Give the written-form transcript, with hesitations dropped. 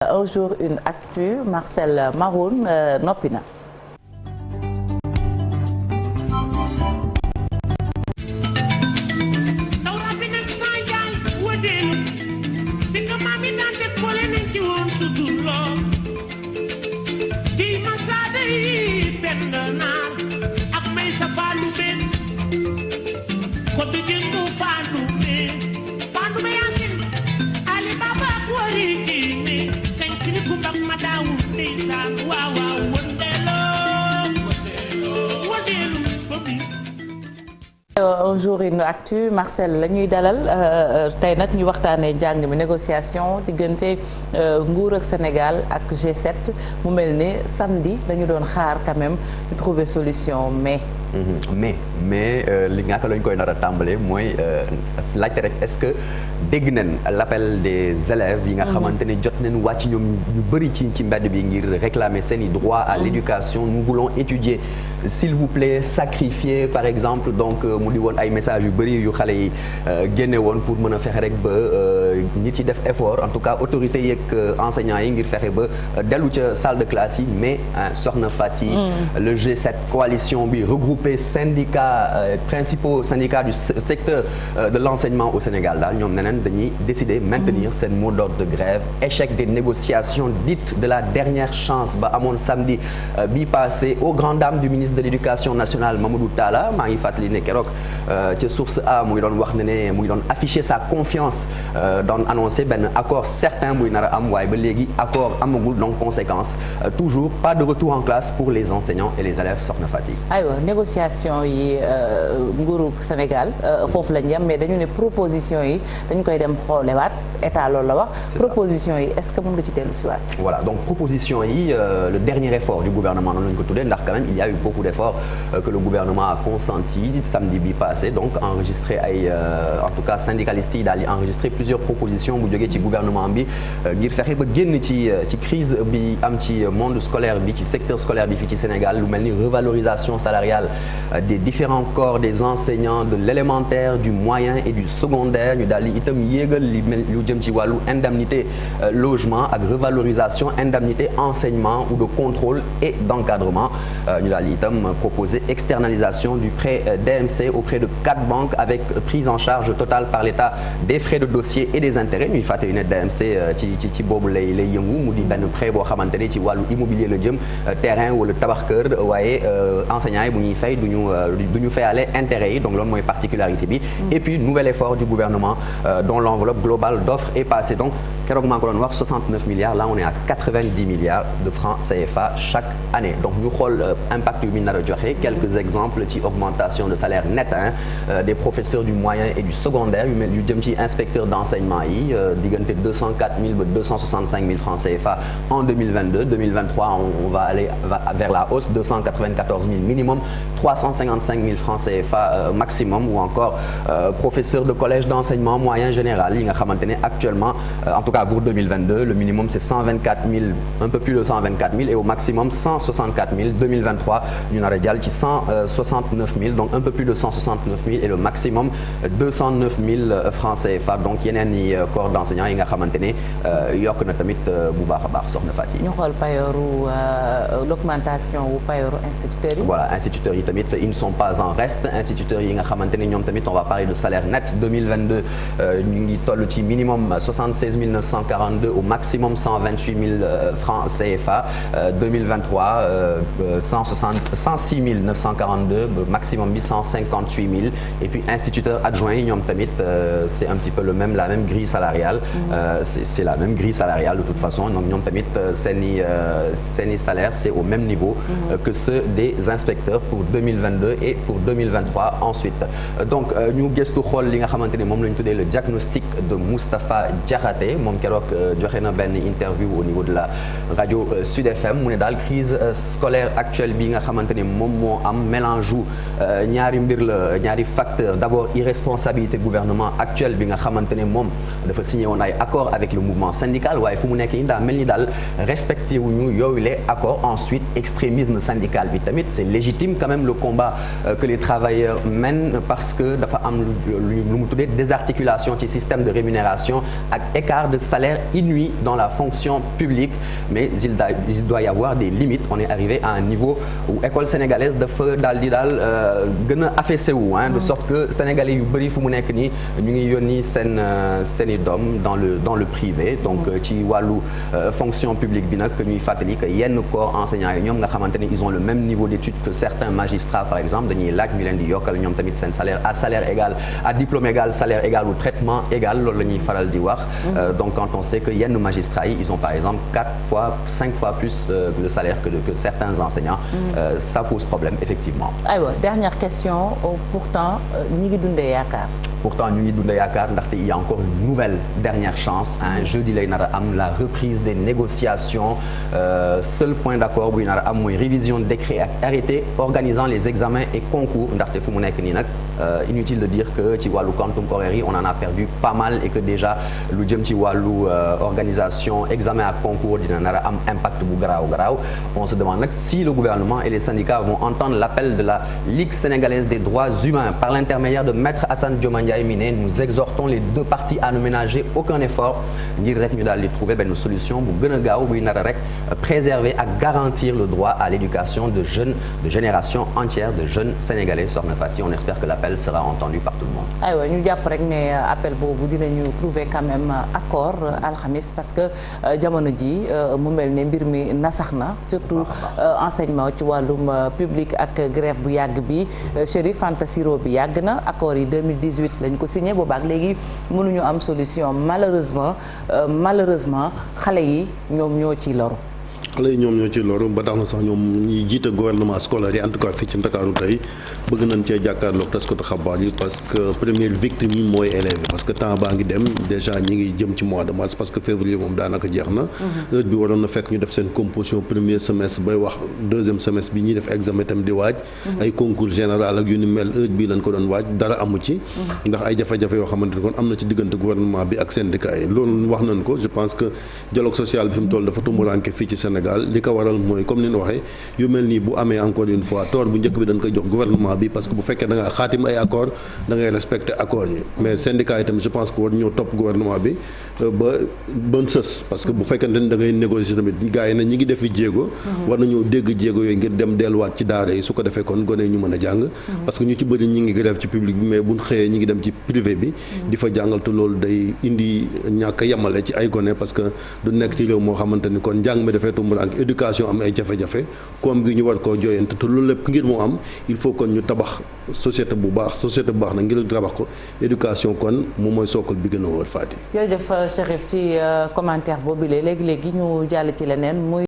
Un jour une actu Marcel Maroun noppi na. Un jour une actu Marcel la ñuy dalal tey nag ñu waxtaanee njàng mi négociation diggante nguur ak Sénégal ak G7 mu mel ni samedi dañu doon xaar quand même ñu trouver solution mais li nga xam ne lañ koy nar a tàmbalee mooy laajte rek est-ce que dégg nañ l'appel des élèves yi nga xamante ne jot nañ wàcc ñoom ñu bëri ci mbedd bi ngir réclamer seen i droit à l'éducation. Nous voulons étudier s'il vous plaît sacrifier par exemple donc mu di woon ay messages yu bëri yu xale yi génne woon pour mën a fexe rek ba nit yi def effort en tout cas autorités yeeg enseignants yi ngir fexe ba dellu ca salle de classe yi mais soxna Fati le G7 coalition bi regroupé syndicats principaux syndicats du secteur de l'enseignement au Sénégal daal ñoom neneen dañuy décider maintenir seen mot d'ordre de grève échec des négociations dites de la dernière chance ba amoon samedi bi passé aux grandes dames du ministre de l'éducation nationale Mamadou Talla maa ngi fàttali ne keroog ca source A mu ngi doon wax ne mu ngi doon afficher sa confiance doon annoncer benn accord certain buy nar a am waaye ba léegi accord amagul donc conséquence toujours pas de retour en classe pour les enseignants et les élèves soxna Fati. aywa négociation yi nguuru Sénégal foofu lañ yem mais dañu ne proposition yi dañu koy dem xoolewaat état loolu la wax. proposition yi est-ce que mën nga ci dellu si waat. voilà donc proposition yi le dernier effort du gouvernement noonu lañu ko tuddee ndax quand même il y a eu beaucoup d'efforts que le gouvernement a consenti samedi bi passé donc enregistré ay en tout cas syndicalistes yi daal di enregistré plusieurs propositions bu jógee ci gouvernement bi ngir fexe ba génn ci crise bi am ci monde scolaire bi ci secteur scolaire bi fii ci Sénégal lu mel ni revalorisation salariale des différents corps des enseignants de l'élémentaire du moyen et du secondaire ñu daal di itam yéegal li mel lu jëm ci wàllu indemnité logement ak revalorisation indemnité enseignement ou de contrôle et d'encadrement ñu daal di itam proposer externalisation du prêt DMC auprès de 4 banques avec prise en charge totale par l'État des frais de dossier et des intérêts ñuy fàttali ne DMC ci boobu lay yëngu mu di benn prêt boo xamante ne ci wàllu immobilier la jëm terrain wala tabax kër waaye enseignants yi bu ñuy fay du ñu fayaale intérêts yi donc loolu mooy particularité bi et puis nouvel effort du gouvernement dont l'enveloppe globale d'offres est passée donc keroog maa ngi ko doon wax 69 milliards là on est à 90 milliards de francs CFA chaque année donc ñu xool impact yu mu nar a joxe quelques exemples ci augmentation de salaire net des professeurs du moyen et du secondaire yu jëm ci inspecteur d'enseignement yi diggante 204 000 ba 265 000 francs CFA en 2022 2023 on va aller vers la hausse 294 000 minimum 355 000 francs CFA maximum ou encore professeur de collège d'enseignement moyen général yi nga xamante ne actuellement en tout cas pour 2022 le minimum c'est 124 000 un peu plus de 124 000 et au maximum 164 000 2023 ñu nar a jàll ci 169 000 donc un peu plus de 169 000 et le maximum 209 000 francs CFA donc yeneen i corps d'enseignants yi nga xamante ne yokk na tamit bu baax a baax soxna Fati. ñu xool payooru l'augmentation wu payooru instituteurs yi. voilà instituteurs yi tamit ils ne sont pas en reste instituteurs yi nga xamante ne ñoom tamit on va parler de salaire net 2022 ñu ngi toll ci minimum 76 942 au maximum 128 000 francs CFA 2023 106 942 maximum 158 000 et puis instituteurs adjoints yi ñoom tamit c'est un petit peu la même grille salariale c'est la même grille salariale de toute façon donc ñoom tamit seeni salaire c'est au même niveau que ceux des inspecteurs pour 2022 et pour 2023 ensuite donc ñu gëstu xool li nga xamante ne moom la ñu tuddee le diagnostic de Moustapha Diakhaté moom keroog joxe na benn interview au niveau de la radio Sud FM mu ne daal crise scolaire actuelle bi nga xamante ne moom moo am mélange u ñaari mbir la ñaari facteur d'abord irresponsabilité gouvernement actuel bi nga xamante ne moom dafa signé woon ay accord avec le mouvement syndical waaye fu mu nekk nii daa mel ni daal respecté wuñu yooyu les accords ensuite extrémisme syndical bi tamit c'est légitime quand même le combat que les travailleurs mènent parce que dafa am lu mu tuddee désarticulation ci système de rémunération ak écart de salaire inouï dans la fonction publique mais il doit y avoir des limites. On est arrivé à un niveau où école sénégalaise dafa daal gën a affaissé wu de sorte que sénégalais yu bëri fu mu nekk nii ñu ngi yónni seen i doom dans le privé donc ci wàllu fonction publique bi nag ñuy fàttali que yenn corps enseignants yi ñoom nga xamante ni ils ont le même niveau d'études que certains magistrats par exemple dañuy laaj ñu leen di yokkal ñoom tamit seen salaire à salaire égal à diplôme égal salaire égal ou traitement égal loolu la ñuy faral di wax donc quand on sait que yenn magistrats yi ils ont par exemple 5 fois plus de salaire que certains enseignants ça pose problème effectivement. aywa dernière question pourtant ñi ngi dundee yaakaar. Pourtant ñu ngi dund yaakaar ndaxte il y a encore une nouvelle dernière chance jeudi lay nar a am la reprise des négociations seul point d'accord buy nar a am mooy révision décret ak arrêté organisant les examens et concours ndaxte fu mu nekk nii nag inutile de dire que ci wàllu quantum horaire yi on en a perdu pas mal et que déjà lu jëm ci wàllu organisation examen ak concours dina nar a am impact bu garaaw on se demande nag si le gouvernement et les syndicats vont entendre l'appel de la Ligue sénégalaise des droits humains par l'intermédiaire de Maître Assane Dioma Ndiaye mi ne nous exhortons les deux parties à ne ménager aucun effort ngir rek ñu daal di trouver benn solution bu gën a gaaw buy nar a rek préserver ak garantir le droit à l'éducation de génération entière de jeunes sénégalais soxna Fati on espère que l'appel sera entendu par tout le monde. aywa ñu jàpp rek ne appel boobu dinañu trouver quand même accord alxamis parce que jamono ji mu mel ne mbir mi nasax na surtout enseignement ci wàllum public ak grève bu yàgg bi Chérif Anta Siro bi yàgg na accord yi 2018 lañ ko signé boobaak léegi mënuñu am solution malheureusement xale yi ñoom ñoo ci loru. xale yi ñoom ñoo ci loru ba tax na sax ñoom ñuy jiite gouvernement scolaire yi en tout cas fii ci Ndakaaru tey bëgg nañ cee jàkkaarloog taskatu xabaar yi parce que première victime yi mooy élèves yi parce que temps baa ngi dem déjà ñi ngi jëm ci mois de mars parce que février moom daanaka jeex na heure bi waroon na fekk ñu def seen composition premier semestre bay wax deuxième semestre bi ñuy def examen tam di waaj ay concours général ak yu ni mel heure bii lañ ko doon waaj dara amu ci ndax ay jafe-jafe yoo xamante ni kon am na ci diggante gouvernement bi ak syndicat yi loolu wax nañ ko je pense que dialogue social bi fi mu toll dafa tumuraanke fii ci Sénégal li ko waral mooy comme ni ñu waxee yu mel nii bu amee encore une fois tort bu njëkk bi dañ koy jox gouvernement bi parce que bu fekkee da nga xaatim ay accord da ngay respecter accords yi mais syndicat yi tamit je pense que war ñoo topp gouvernement bi ba sës parce que bu fekkente ni da ngay négocier tamit gars yi na ñi ngi def fi jéego war nañoo dégg jéego yooyu ngir dem delluwaat ci daara yi su ko defee kon gone ñu mën a jàng parce que ñu ci bëri ñi ngi grève ci public bi mais buñ xëyee ñi ngi dem ci privé bi di fa jàngal te loolu day indi ñàkk yemale ci ay gone parce que du nekk ci réew moo xamante ni kon njàng mi dafay tumbal ak éducation am ay jafe-jafe koom gi ñu war koo jooyante te loolu lépp ngir moo am il faut kon ñu tabax société bu baax na ngir tabax ko éducation kon moom mooy sookal bi gën a wóor Fatick. jërëjëf Chérif ci commentaire boobu léegi ñu jàll ci leneen muy